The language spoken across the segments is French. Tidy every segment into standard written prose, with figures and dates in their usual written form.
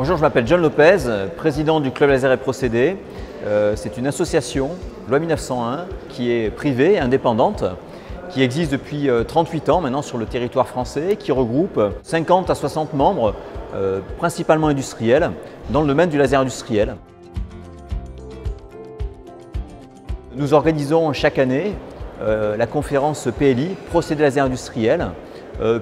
Bonjour, je m'appelle John Lopez, président du Club Laser et Procédés. C'est une association, loi 1901, qui est privée et indépendante, qui existe depuis 38 ans maintenant sur le territoire français, qui regroupe 50 à 60 membres, principalement industriels, dans le domaine du laser industriel. Nous organisons chaque année la conférence PLI, Procédés laser industriels,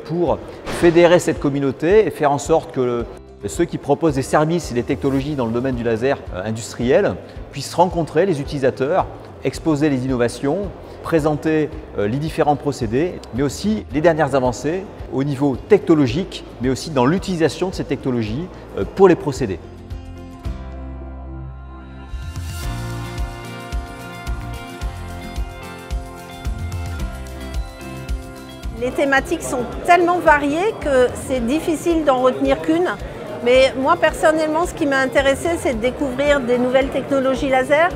pour fédérer cette communauté et faire en sorte que ceux qui proposent des services et des technologies dans le domaine du laser industriel puissent rencontrer les utilisateurs, exposer les innovations, présenter les différents procédés, mais aussi les dernières avancées au niveau technologique, mais aussi dans l'utilisation de ces technologies pour les procédés. Les thématiques sont tellement variées que c'est difficile d'en retenir qu'une. Mais moi personnellement, ce qui m'a intéressé, c'est de découvrir des nouvelles technologies laser,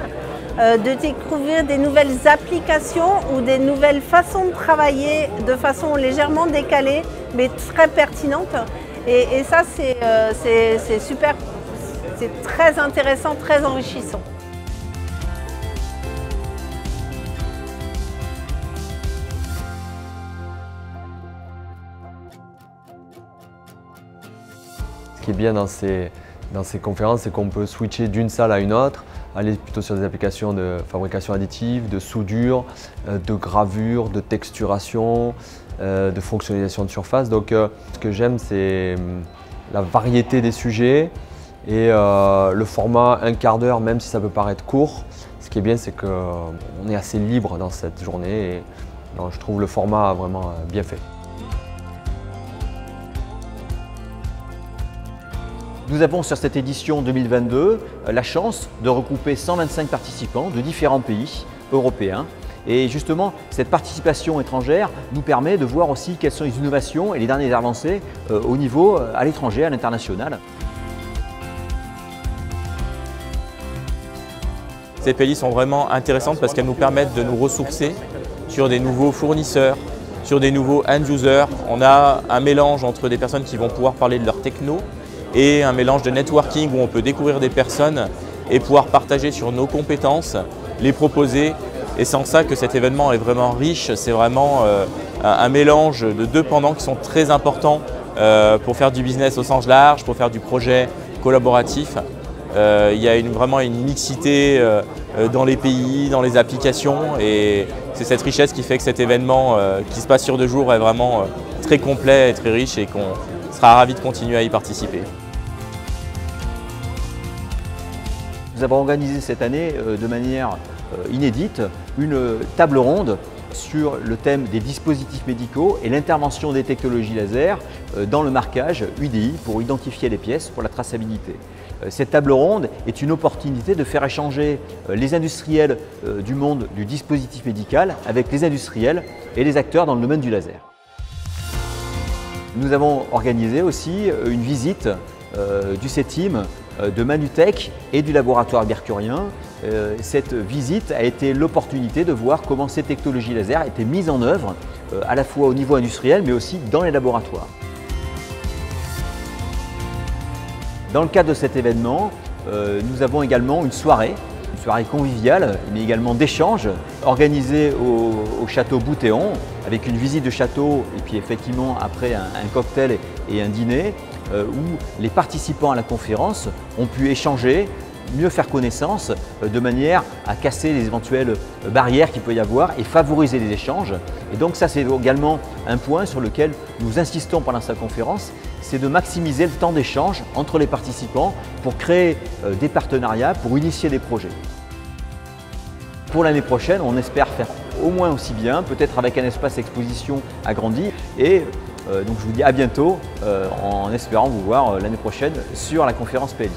de découvrir des nouvelles applications ou des nouvelles façons de travailler de façon légèrement décalée, mais très pertinente. Et ça, c'est super, c'est très intéressant, très enrichissant. Ce qui est bien dans ces conférences, c'est qu'on peut switcher d'une salle à une autre, aller plutôt sur des applications de fabrication additive, de soudure, de gravure, de texturation, de fonctionnalisation de surface. Donc ce que j'aime, c'est la variété des sujets et le format un quart d'heure, même si ça peut paraître court. Ce qui est bien, c'est qu'on est assez libre dans cette journée et donc, je trouve le format vraiment bien fait. Nous avons sur cette édition 2022 la chance de regrouper 125 participants de différents pays européens. Et justement, cette participation étrangère nous permet de voir aussi quelles sont les innovations et les dernières avancées au niveau à l'étranger, à l'international. Ces PLI sont vraiment intéressantes parce qu'elles nous permettent de nous ressourcer sur des nouveaux fournisseurs, sur des nouveaux end-users. On a un mélange entre des personnes qui vont pouvoir parler de leur techno et un mélange de networking où on peut découvrir des personnes et pouvoir partager sur nos compétences, les proposer. Et c'est en ça que cet événement est vraiment riche. C'est vraiment un mélange de deux pendants qui sont très importants pour faire du business au sens large, pour faire du projet collaboratif. Il y a vraiment une mixité dans les pays, dans les applications et c'est cette richesse qui fait que cet événement qui se passe sur 2 jours est vraiment très complet et très riche et qu'on sera ravi de continuer à y participer. Nous avons organisé cette année de manière inédite une table ronde sur le thème des dispositifs médicaux et l'intervention des technologies laser dans le marquage UDI pour identifier les pièces pour la traçabilité. Cette table ronde est une opportunité de faire échanger les industriels du monde du dispositif médical avec les industriels et les acteurs dans le domaine du laser. Nous avons organisé aussi une visite du CETIM, de Manutech et du laboratoire Mercurien. Cette visite a été l'opportunité de voir comment ces technologies laser étaient mises en œuvre à la fois au niveau industriel mais aussi dans les laboratoires. Dans le cadre de cet événement, nous avons également une soirée conviviale mais également d'échange organisée au château Boutéon avec une visite de château et puis effectivement après un cocktail et un dîner où les participants à la conférence ont pu échanger, mieux faire connaissance de manière à casser les éventuelles barrières qu'il peut y avoir et favoriser les échanges. Et donc ça c'est également un point sur lequel nous insistons pendant cette conférence, c'est de maximiser le temps d'échange entre les participants pour créer des partenariats, pour initier des projets. Pour l'année prochaine, on espère faire au moins aussi bien, peut-être avec un espace exposition agrandi et donc je vous dis à bientôt en espérant vous voir l'année prochaine sur la conférence PLI.